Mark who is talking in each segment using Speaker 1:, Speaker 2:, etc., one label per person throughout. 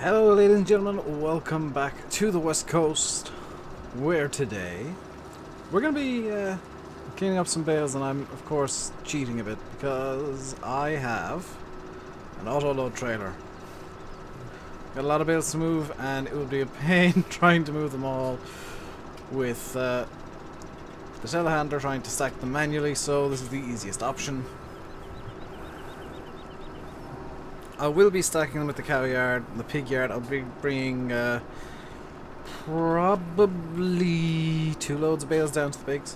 Speaker 1: Hello ladies and gentlemen, welcome back to the West Coast, where today we're going to be cleaning up some bales, and I'm of course cheating a bit because I have an auto-load trailer. Got a lot of bales to move and it would be a pain trying to move them all with the telehandler trying to stack them manually, so this is the easiest option. I will be stacking them at the cow yard, the pig yard. I'll be bringing probably 2 loads of bales down to the pigs.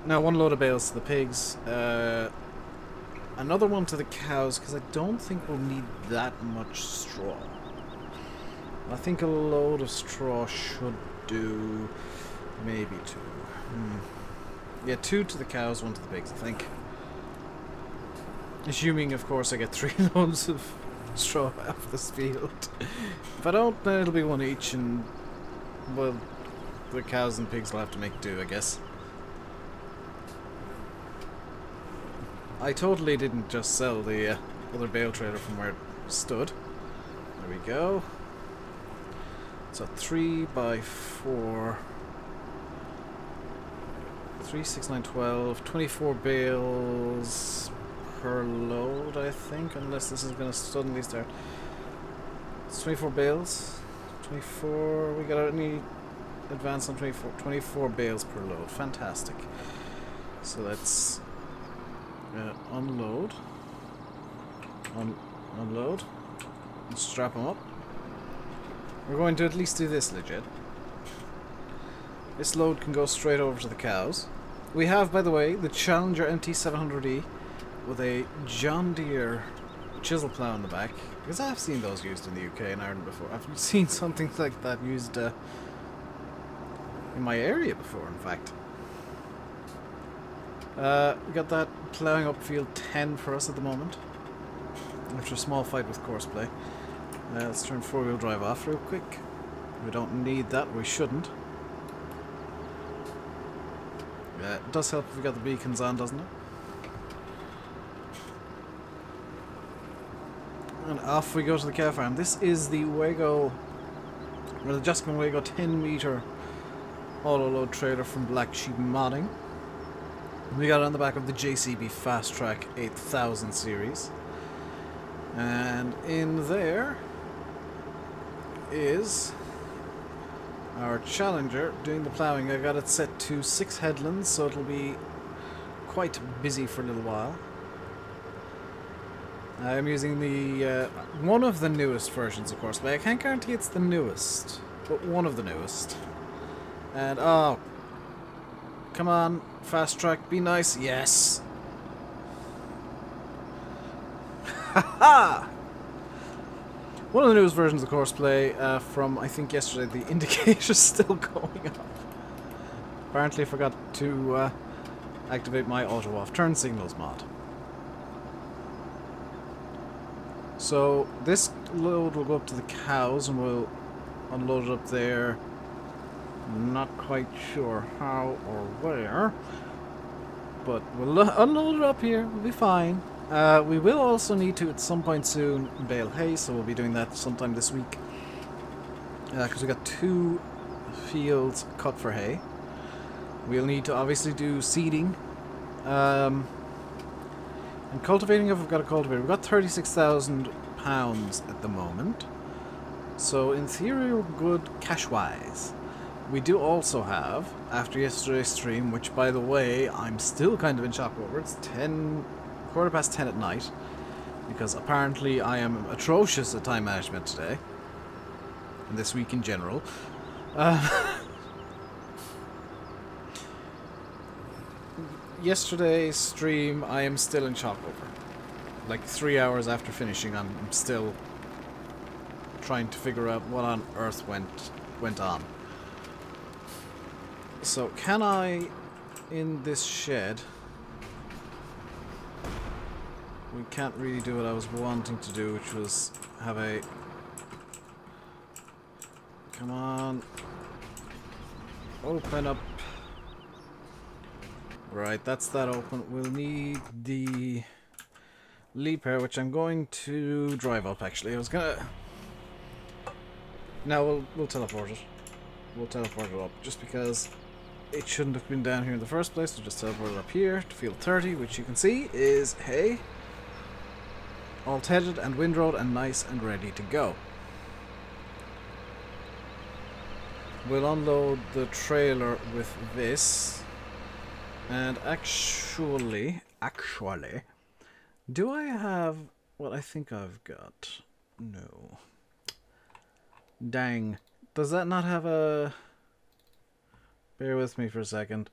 Speaker 1: No, 1 load of bales to the pigs. Another one to the cows, because I don't think we'll need that much straw. I think a load of straw should do maybe 2. Yeah, 2 to the cows, 1 to the pigs, I think. Assuming, of course, I get 3 loads of straw off this field. If I don't, then it'll be 1 each, and, well, the cows and pigs will have to make do, I guess. I totally didn't just sell the other bale trailer from where it stood. There we go. So 3 by 4... 3, 6, 9, 12, 24 bales per load, I think, unless this is going to suddenly start. It's 24 bales. 24, we got any advance on 24 bales per load. Fantastic. So let's unload. Unload. And strap them up. We're going to at least do this legit. This load can go straight over to the cows. We have, by the way, the Challenger MT700E with a John Deere chisel plough in the back, because I have seen those used in the UK and Ireland before. I've seen something like that used in my area before, in fact. We got that ploughing up field 10 for us at the moment, after a small fight with courseplay. Let's turn 4-wheel drive off real quick. We don't need that, we shouldn't. It does help if we got the beacons on, doesn't it? And off we go to the cow farm. This is the Wago, or the Justin Wago 10-meter auto-load trailer from Black Sheep Modding. We got it on the back of the JCB Fast Track 8000 series. And in there is our Challenger doing the ploughing. I got it set to 6 headlands, so it'll be quite busy for a little while. I'm using the one of the newest versions, of course, but I can't guarantee it's the newest, but one of the newest. And oh, come on, fast track, be nice, yes. Haha! One of the newest versions of courseplay from I think yesterday. The indicator's still going up. Apparently, I forgot to activate my auto off turn signals mod. So this load will go up to the cows and we'll unload it up there. Not quite sure how or where, but we'll unload it up here. We'll be fine. We will also need to at some point soon bale hay, so we'll be doing that sometime this week. Because we got 2 fields cut for hay. We'll need to obviously do seeding. And cultivating, if we've got a cultivator, we've got 36,000 pounds at the moment. So in theory we're good cash-wise. We do also have, after yesterday's stream, which by the way, I'm still kind of in shock over, it's 10:15 at night, because apparently I am atrocious at time management today, and this week in general. Yesterday's stream, I am still in shock over. Like 3 hours after finishing, I'm still trying to figure out what on earth went on. So can I, in this shed, we can't really do what I was wanting to do, which was have a, come on, open up. Right, that's that open. We'll need the leap here, which I'm going to drive up. Actually, I was gonna. Now we'll teleport it. We'll teleport it up just because it shouldn't have been down here in the first place. We'll just teleport it up here to field 30, which you can see is hay, all tedded and windrowed and nice and ready to go. We'll unload the trailer with this, and actually, do I have what I think I've got? No. Dang. Does that not have a... Bear with me for a second.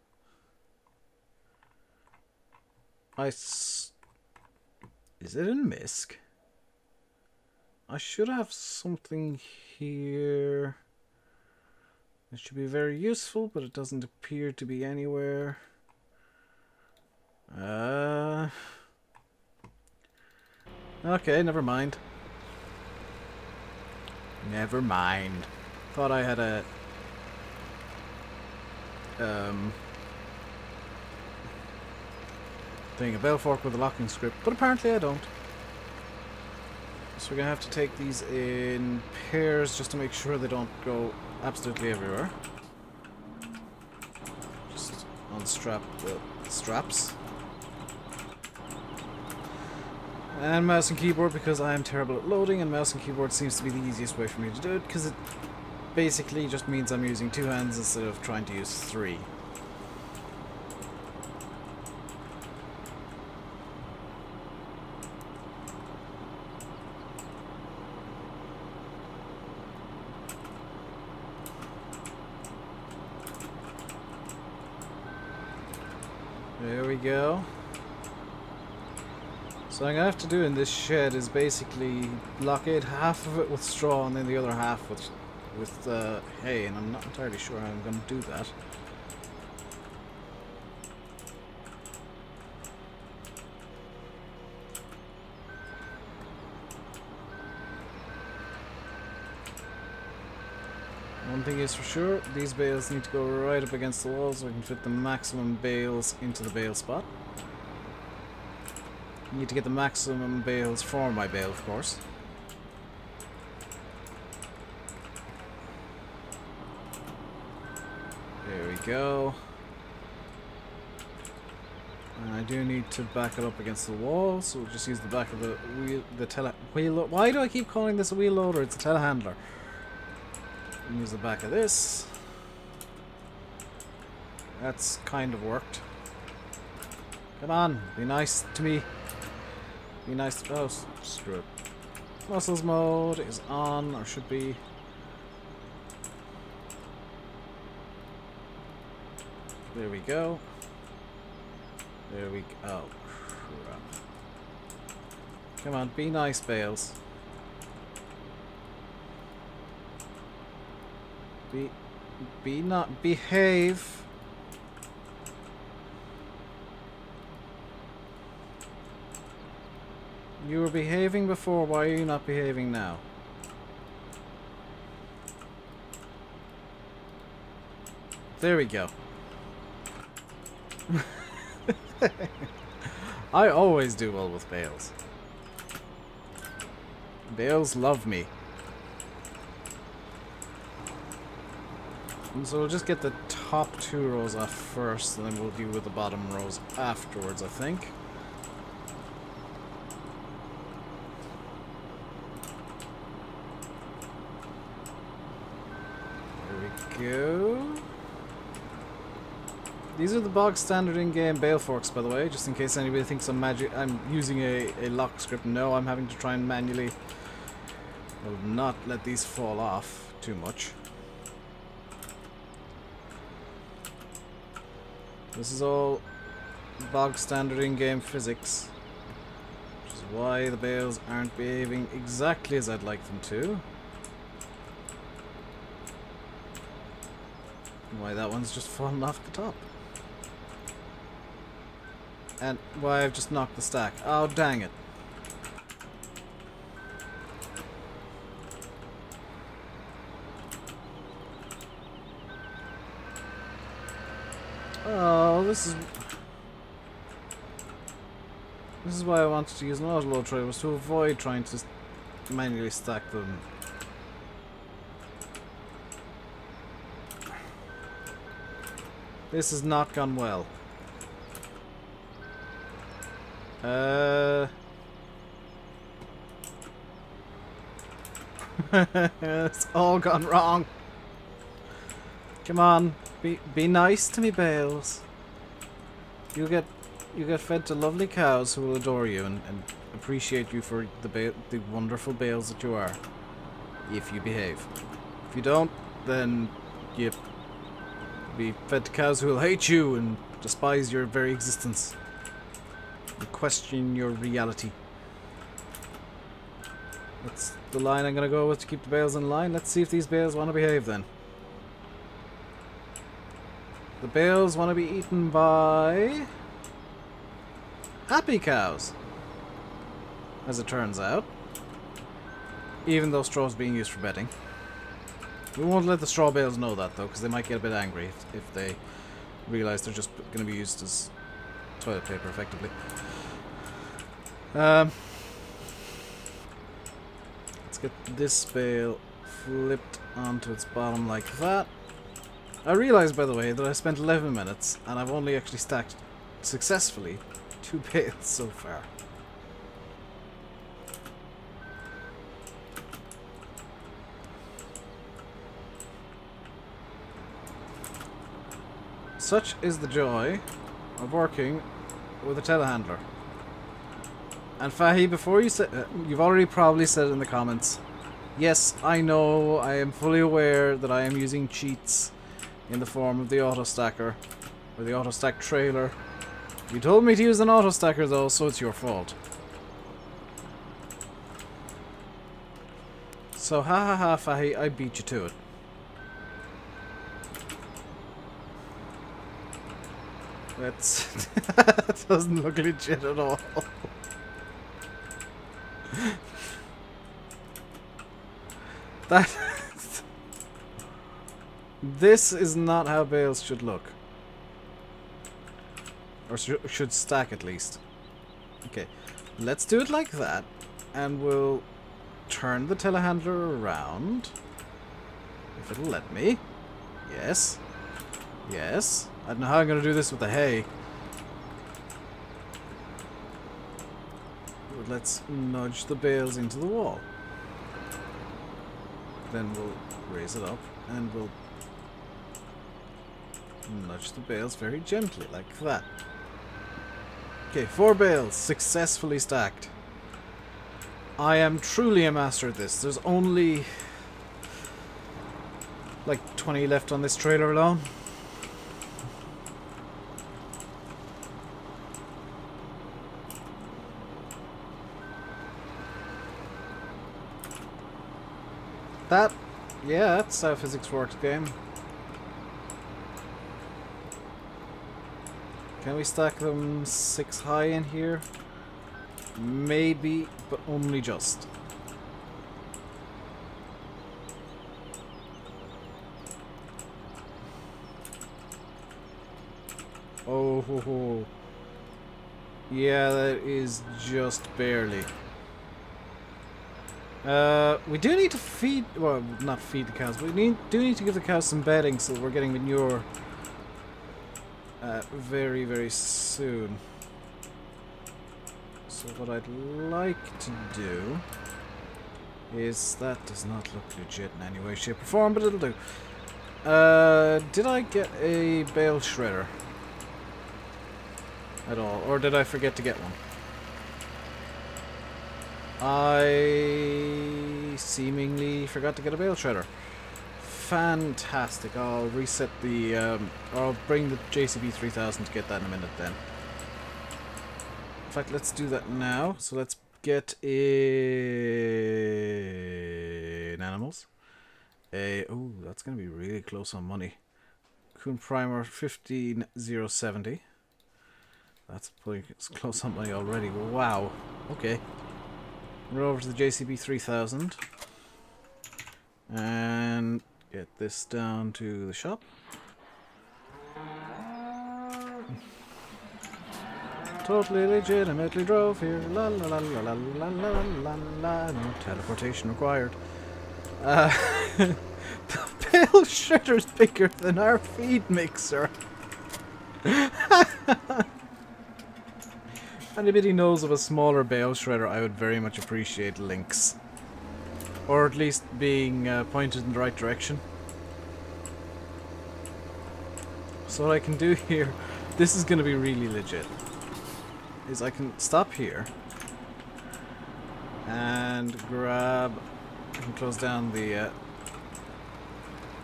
Speaker 1: Is it in MISC? I should have something here. It should be very useful, but it doesn't appear to be anywhere. Okay, never mind. Never mind. Thought I had a thing, a bell fork with a locking script, but apparently I don't. So we're gonna have to take these in pairs just to make sure they don't go absolutely everywhere. Just unstrap the straps. And mouse and keyboard, because I am terrible at loading, and mouse and keyboard seems to be the easiest way for me to do it, because it basically just means I'm using 2 hands instead of trying to use 3. There we go. So I'm going to have to do in this shed is basically blockade half of it with straw and then the other half with hay, and I'm not entirely sure how I'm going to do that. One thing is for sure, these bales need to go right up against the wall so I can fit the maximum bales into the bale spot. I need to get the maximum bales for my bale, of course. There we go. And I do need to back it up against the wall, so we'll just use the back of the wheel. Why do I keep calling this a wheel loader? It's a telehandler. Use the back of this. That's kind of worked. Come on, be nice to me. Be nice to... Oh, screw it. Muscles mode is on, or should be. There we go. There we go. Oh, crap. Come on, be nice, bales. Behave. You were behaving before, why are you not behaving now? There we go. I always do well with bales. Bales love me. And so we'll just get the top 2 rows off first, and then we'll deal with the bottom rows afterwards, I think. Go. These are the bog standard in-game bale forks, by the way, just in case anybody thinks I'm using a lock script. No, I'm having to try and manually will not let these fall off too much. This is all bog standard in-game physics, which is why the bales aren't behaving exactly as I'd like them to. Why that one's just fallen off the top. And why I've just knocked the stack. Oh, dang it. Oh, this This is why I wanted to use an auto-load tray, was to avoid trying to manually stack them. This has not gone well. It's all gone wrong. Come on, be nice to me, bales. You get fed to lovely cows who will adore you and appreciate you for the wonderful bales that you are, if you behave. If you don't, then you be fed to cows who will hate you and despise your very existence and question your reality. That's the line I'm going to go with to keep the bales in line. Let's see if these bales want to behave then. The bales want to be eaten by happy cows, as it turns out. Even though straw is being used for bedding. We won't let the straw bales know that though, because they might get a bit angry if they realise they're just going to be used as toilet paper effectively. Let's get this bale flipped onto its bottom like that. I realised, by the way, that I spent 11 minutes and I've only actually stacked successfully 2 bales so far. Such is the joy of working with a telehandler. And Fahy, before you say, you've already probably said in the comments, yes, I know, I am fully aware that I am using cheats in the form of the auto stacker or the auto stack trailer. You told me to use an auto stacker though, so it's your fault. So ha ha ha, Fahy, I beat you to it. That doesn't look legit at all. That this is not how bales should look, or should stack at least. Okay, let's do it like that, and we'll turn the telehandler around if it'll let me. Yes, yes. I don't know how I'm going to do this with the hay. But let's nudge the bales into the wall. Then we'll raise it up and we'll nudge the bales very gently, like that. Okay, 4 bales successfully stacked. I am truly a master at this. There's only like 20 left on this trailer alone. Yeah, that's how physics works, game. Can we stack them 6 high in here? Maybe, but only just. Oh, ho, ho. Yeah, that is just barely. We do need to feed, well, not feed the cows, but we do need to give the cows some bedding so we're getting manure very, very soon. So what I'd like to do is, that does not look legit in any way, shape or form, but it'll do. Did I get a bale shredder at all, or did I forget to get one? I seemingly forgot to get a bale shredder. Fantastic. I'll reset the, or I'll bring the JCB 3000 to get that in a minute then. In fact, let's do that now. So let's get in animals. Oh, that's going to be really close on money. Coon Primer 15070. That's pretty close on money already. Wow. Okay. We're over to the JCB 3000 and get this down to the shop. Totally legitimately drove here. La la la la la la la la la. No teleportation required. The bale shredder's bigger than our feed mixer. Anybody knows of a smaller bale shredder, I would very much appreciate links. Or at least being pointed in the right direction. So what I can do here, this is going to be really legit, is I can stop here and grab, I can close down the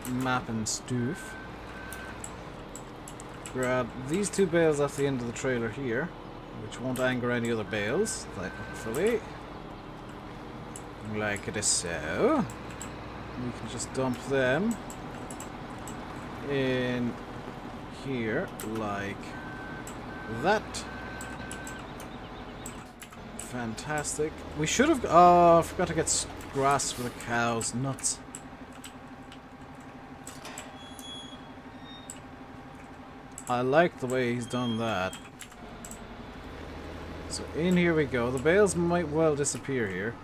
Speaker 1: map and stuff. Grab these two bales off the end of the trailer here, which won't anger any other bales, hopefully. Like it is so. We can just dump them in here, like that. Fantastic. We should have... Oh, I forgot to get grass for the cows. Nuts. I like the way he's done that. So in here we go. The bales might well disappear here.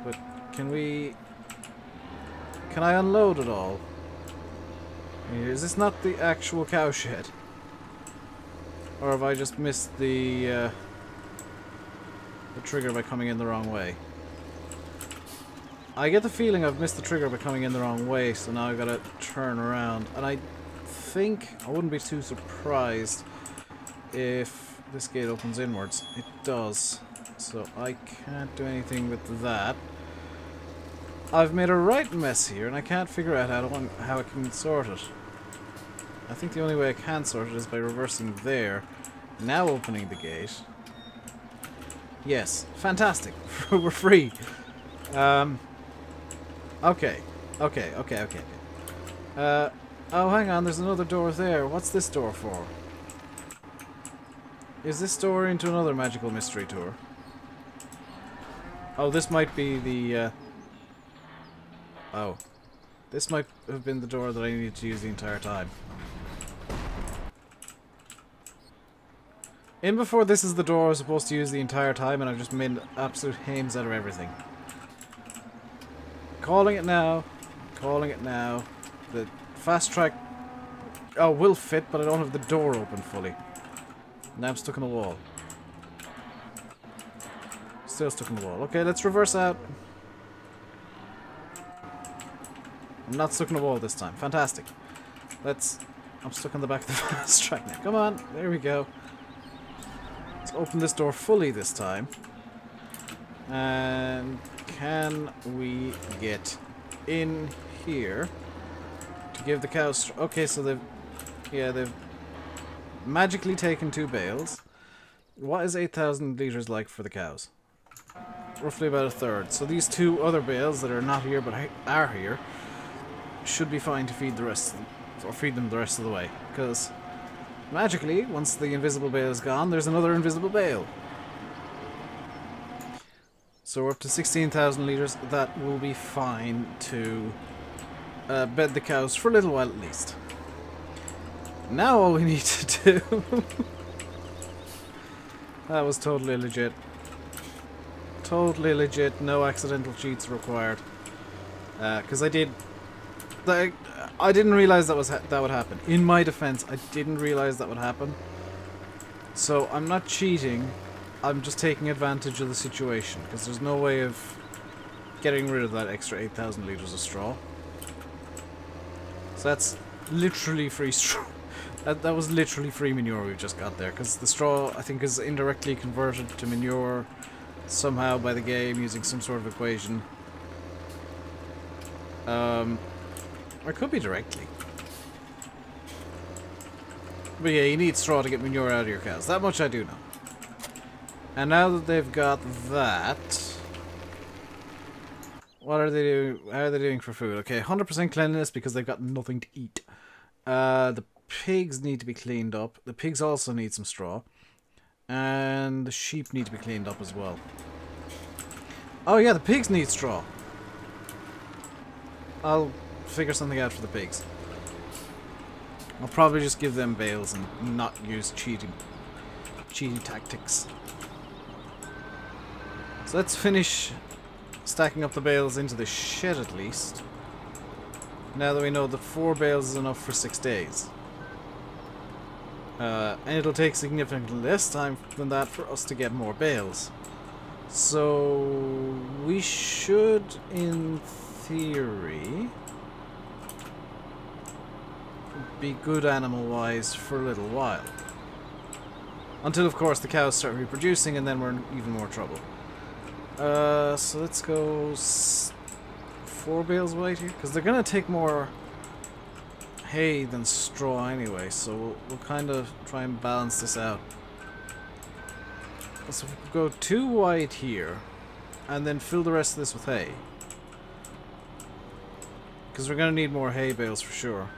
Speaker 1: But can we... Can I unload it all? Is this not the actual cow shed? Or have I just missed the trigger by coming in the wrong way? I get the feeling I've missed the trigger by coming in the wrong way, so now I've got to turn around. And I think I wouldn't be too surprised if this gate opens inwards. It does. So I can't do anything with that. I've made a right mess here, and I can't figure out how I can sort it. I think the only way I can sort it is by reversing there, now opening the gate. Yes, fantastic. We're free. Okay. Oh, hang on, there's another door there. What's this door for? Is this door into another magical mystery tour? Oh, this might be the... Oh. This might have been the door that I needed to use the entire time. In before this is the door I was supposed to use the entire time, and I've just made absolute hames out of everything. Calling it now. Calling it now. The fast track... Oh, will fit, but I don't have the door open fully. Now I'm stuck in a wall. Still stuck in the wall. Okay, let's reverse out. I'm not stuck in a wall this time. Fantastic. Let's... I'm stuck on the back of the fast track now. Come on. There we go. Let's open this door fully this time. And can we get in here to give the cows... Okay, so they've... Yeah, they've magically taken 2 bales. What is 8,000 litres like for the cows? Roughly about a third. So these 2 other bales that are not here but are here should be fine to feed the rest of them, or feed them the rest of the way. Because magically, once the invisible bale is gone, there's another invisible bale. So we're up to 16,000 litres. That will be fine to bed the cows for a little while at least. Now all we need to do... That was totally legit. Totally legit. No accidental cheats required. Because I didn't realise that would happen. In my defence, I didn't realise that would happen. So I'm not cheating. I'm just taking advantage of the situation. Because there's no way of getting rid of that extra 8,000 litres of straw. So that's literally free straw. That was literally free manure we just got there, because the straw, I think, is indirectly converted to manure somehow by the game using some sort of equation. Or it could be directly. But yeah, you need straw to get manure out of your cows. That much I do know. And now that they've got that... What are they doing? How are they doing for food? Okay, 100% cleanliness because they've got nothing to eat. The pigs need to be cleaned up. The pigs also need some straw. And the sheep need to be cleaned up as well. Oh yeah, the pigs need straw. I'll figure something out for the pigs. I'll probably just give them bales and not use cheating. cheaty tactics. So let's finish stacking up the bales into the shed at least. Now that we know that 4 bales is enough for 6 days. And it'll take significantly less time than that for us to get more bales. So we should, in theory, be good animal-wise for a little while. Until, of course, the cows start reproducing, and then we're in even more trouble. So let's go 4 bales wide here, because they're going to take more hay than straw anyway, so we'll kind of try and balance this out. So we'll go 2 wide here, and then fill the rest of this with hay. Because we're going to need more hay bales for sure.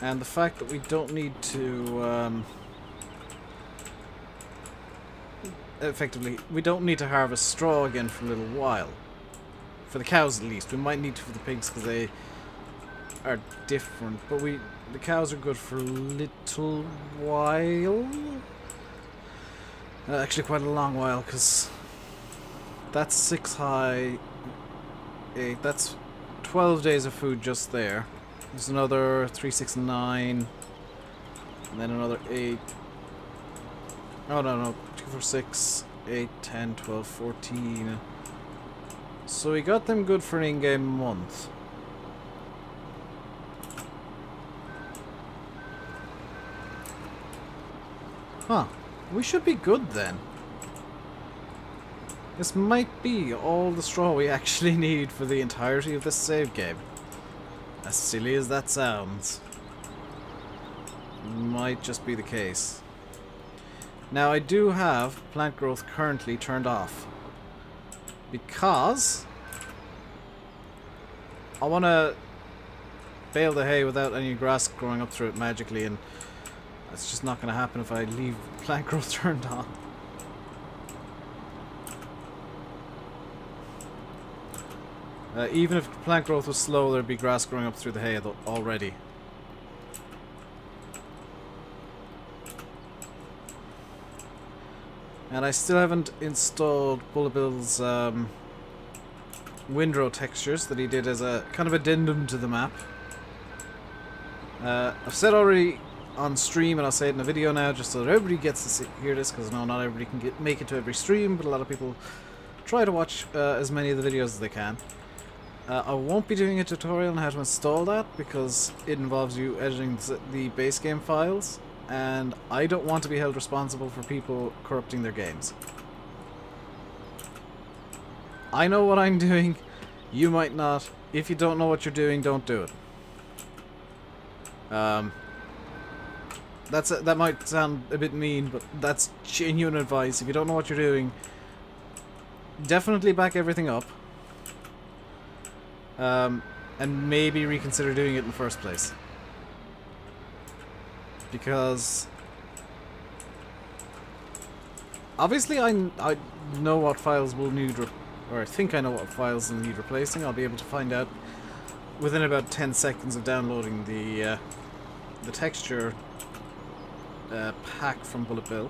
Speaker 1: And the fact that we don't need to... effectively, we don't need to harvest straw again for a little while. For the cows at least. We might need to for the pigs because they are different. But the cows are good for a little while. Actually quite a long while, because that's 6 high, 8, that's 12 days of food just there. There's another 3, 6, 9, and then another 8. Oh no, 2, 4, 6, 8, 10, 12, 14. So we got them good for an in-game month. Huh. We should be good then. This might be all the straw we actually need for the entirety of this save game. As silly as that sounds. Might just be the case. Now I do have plant growth currently turned off. Because I want to bale the hay without any grass growing up through it magically, and that's just not going to happen if I leave plant growth turned on. Even if plant growth was slow, there'd be grass growing up through the hay already. And I still haven't installed BulletBill's windrow textures that he did as a kind of addendum to the map. I've said already on stream, and I'll say it in a video now just so that everybody gets to hear this, because no, not everybody can make it to every stream, but a lot of people try to watch as many of the videos as they can. I won't be doing a tutorial on how to install that because it involves you editing the base game files, and I don't want to be held responsible for people corrupting their games. I know what I'm doing, you might not. If you don't know what you're doing, don't do it. That might sound a bit mean, but that's genuine advice. If you don't know what you're doing, definitely back everything up. And maybe reconsider doing it in the first place. Because obviously I know what files will need, or I think I know what files will need replacing. I'll be able to find out within about 10 seconds of downloading the texture pack from BulletBill.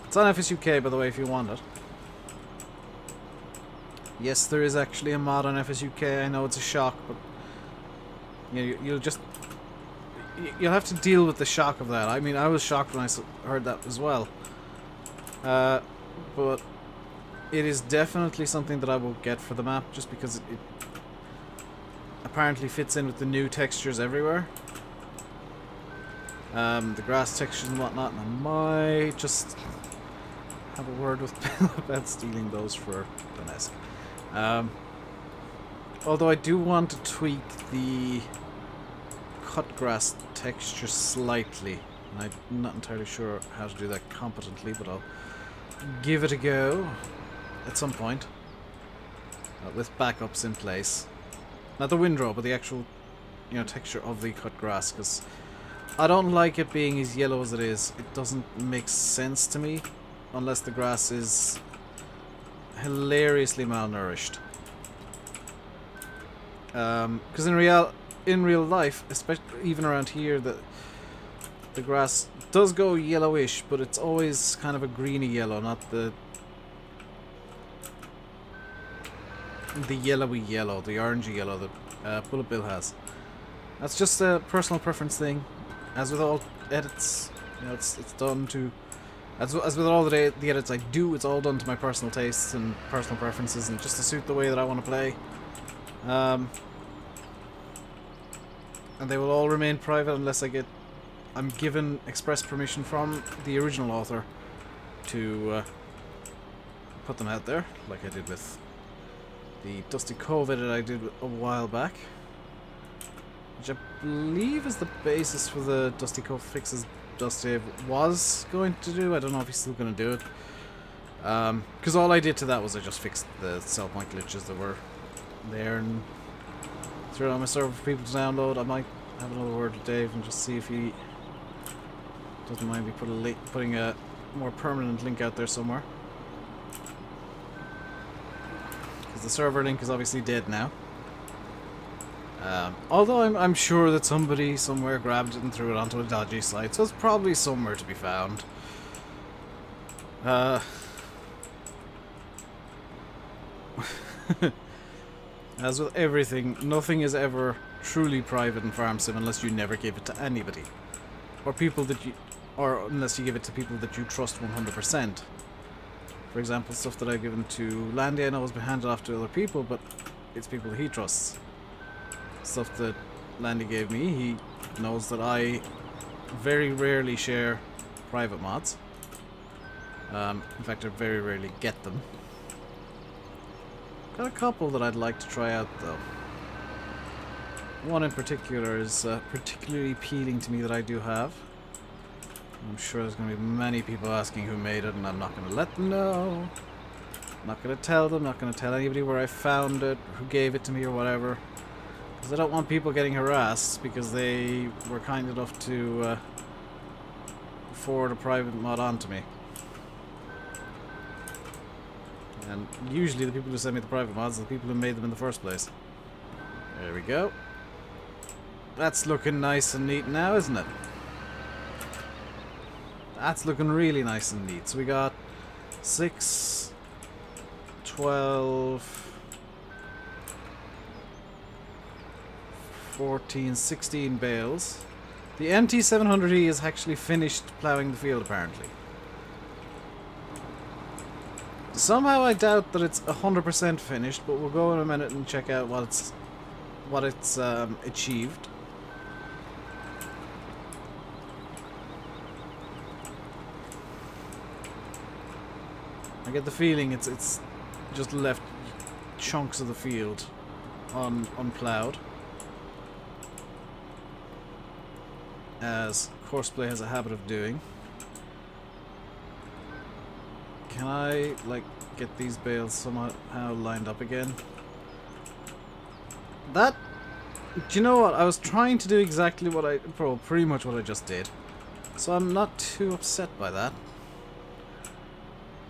Speaker 1: It's on FSUK, by the way, if you want it. Yes, there is actually a mod on FSUK. I know it's a shock, but you know, you'll have to deal with the shock of that. I mean, I was shocked when I heard that as well. But it is definitely something that I will get for the map, just because it apparently fits in with the new textures everywhere. The grass textures and whatnot, and I might just have a word with Bill about stealing those for Donetsk. Although I do want to tweak the cut grass texture slightly, and I'm not entirely sure how to do that competently, but I'll give it a go at some point with backups in place. Not the windrow, but the actual, texture of the cut grass, because I don't like it being as yellow as it is. It doesn't make sense to me unless the grass is hilariously malnourished. Because in real life, especially even around here, the grass does go yellowish, but it's always kind of a greeny yellow, not the yellowy yellow, the orangey yellow that BulletBill has. That's just a personal preference thing. As with all edits, you know, it's done to... As with all the edits I do, it's all done to my personal tastes and personal preferences, and just to suit the way that I want to play. And they will all remain private unless I'm given express permission from the original author to put them out there, like I did with the Dusty Cove edit I did a while back, which I believe is the basis for the Dusty Cove fixes BulletBill was going to do. I don't know if he's still going to do it. Because all I did to that was I just fixed the sell point glitches that were there and threw it on my server for people to download. I might have another word with Dave and just see if he doesn't mind me putting a more permanent link out there somewhere. Because the server link is obviously dead now. Although I'm sure that somebody somewhere grabbed it and threw it onto a dodgy site, so it's probably somewhere to be found. As with everything, nothing is ever truly private in Farm Sim unless you never give it to anybody. Or people that or unless you give it to people that you trust 100%. For example, stuff that I've given to Landy I know has been handed off to other people, but it's people he trusts. Stuff that Landy gave me, he knows that I very rarely share private mods. In fact, I very rarely get them. Got a couple that I'd like to try out though. One in particular is particularly appealing to me that I do have. I'm sure there's going to be many people asking who made it, and I'm not going to let them know. I'm not going to tell them, not going to tell anybody where I found it, who gave it to me or whatever. Because I don't want people getting harassed because they were kind enough to forward a private mod onto me. And usually the people who send me the private mods are the people who made them in the first place. There we go. That's looking nice and neat now, isn't it? That's looking really nice and neat. So we got 6, 12, 14, 16 bales. The MT700E is actually finished ploughing the field, apparently. Somehow I doubt that it's 100% finished, but we'll go in a minute and check out what it's achieved. I get the feeling it's just left chunks of the field unploughed, as Courseplay has a habit of doing. Can I, like, get these bales somehow lined up again? Do you know what? I was trying to do exactly pretty much what I just did. So I'm not too upset by that.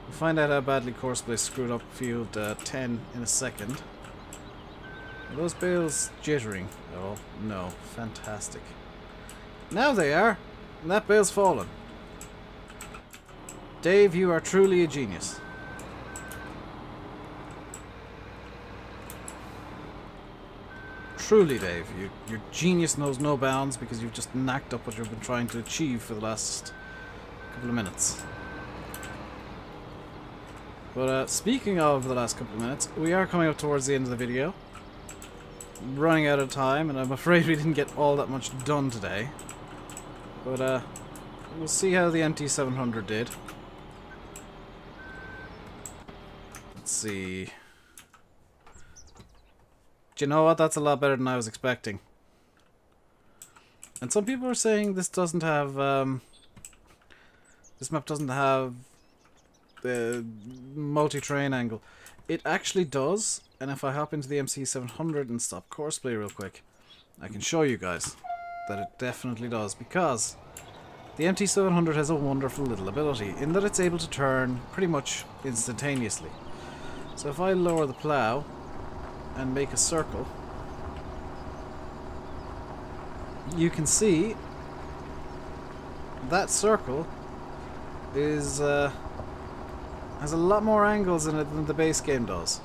Speaker 1: We'll find out how badly Courseplay screwed up field 10 in a second. Are those bales jittering? Oh, no. Fantastic. Now they are. And that bale's fallen. Dave, you are truly a genius. Truly, Dave. Your genius knows no bounds because you've just knocked up what you've been trying to achieve for the last couple of minutes. But speaking of the last couple of minutes, we are coming up towards the end of the video. Running out of time, and I'm afraid we didn't get all that much done today. But we'll see how the MT700 did. Let's see. Do you know what? That's a lot better than I was expecting. And some people are saying this doesn't have this map doesn't have the multi-terrain angle. It actually does, and if I hop into the MC700 and stop Courseplay real quick, I can show you guys that it definitely does, because the MT700 has a wonderful little ability in that it's able to turn pretty much instantaneously. So if I lower the plow and make a circle, you can see that circle is has a lot more angles in it than the base game does.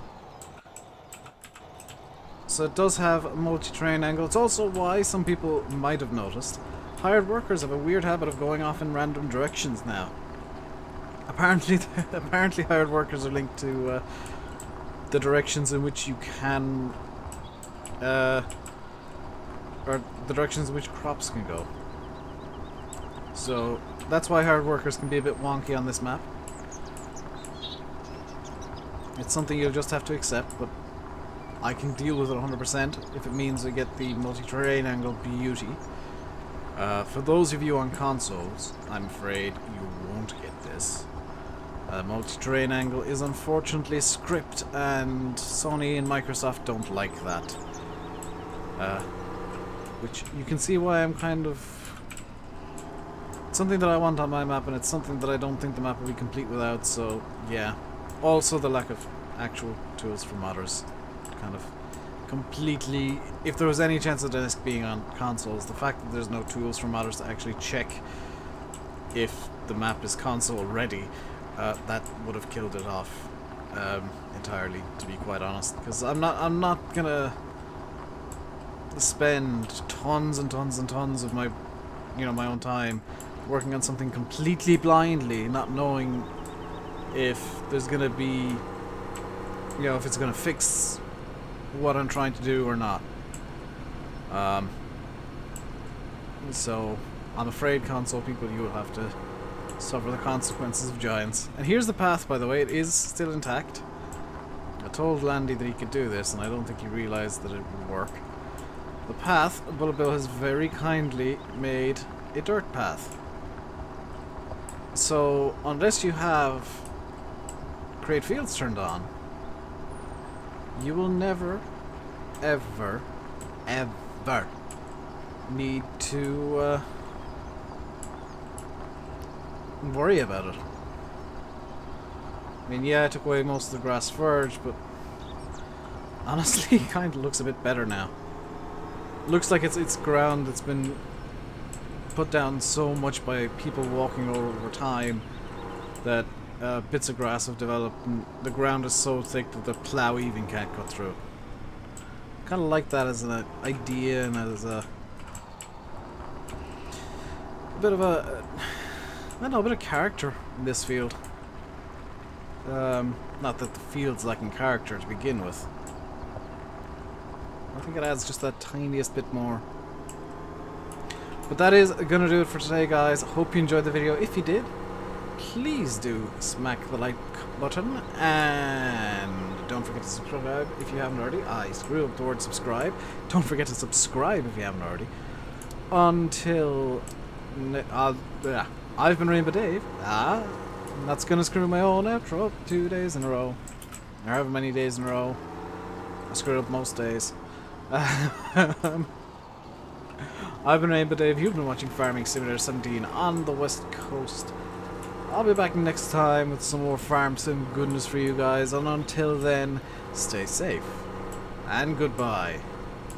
Speaker 1: So it does have a multi-terrain angle. It's also why some people might have noticed hired workers have a weird habit of going off in random directions now. Apparently, hired workers are linked to the directions in which you can, or the directions in which crops can go. So that's why hired workers can be a bit wonky on this map. It's something you'll just have to accept, but I can deal with it 100% if it means I get the multi-terrain angle beauty. For those of you on consoles, I'm afraid you won't get this. Multi-terrain angle is unfortunately script, and Sony and Microsoft don't like that. Which you can see why I'm kind of... It's something that I want on my map, and it's something that I don't think the map will be complete without, so yeah. Also the lack of actual tools for modders. Kind of completely... If there was any chance of this being on consoles, the fact that there's no tools for modders to actually check if the map is console ready, that would have killed it off entirely, to be quite honest. Because I'm not gonna spend tons and tons and tons of my, my own time working on something completely blindly, not knowing if there's gonna be, if it's gonna fix what I'm trying to do or not. So I'm afraid console people, you will have to suffer the consequences of giants. And here's the path, by the way. It is still intact. I told Landy that he could do this, and I don't think he realized that it would work. The path, BulletBill has very kindly made a dirt path. So unless you have create fields turned on, you will never, ever, ever need to worry about it. I mean, yeah, I took away most of the grass verge, but honestly, it kind of looks a bit better now. Looks like it's ground that's been put down so much by people walking over time that bits of grass have developed, and the ground is so thick that the plow even can't cut through. Kind of like that as an idea and as a bit of a, I don't know, a bit of character in this field. Not that the field's lacking character to begin with. I think it adds just that tiniest bit more. But that is gonna do it for today, guys. Hope you enjoyed the video. If you did, please do smack the like button, and don't forget to subscribe if you haven't already. I screw up the word subscribe. Don't forget to subscribe if you haven't already. Until I've been RainbowDave. That's gonna screw my own outro up 2 days in a row. Or however many days in a row. I screwed up most days. I've been RainbowDave. You've been watching Farming Simulator 17 on the West Coast. I'll be back next time with some more farm sim goodness for you guys, and until then, stay safe and goodbye.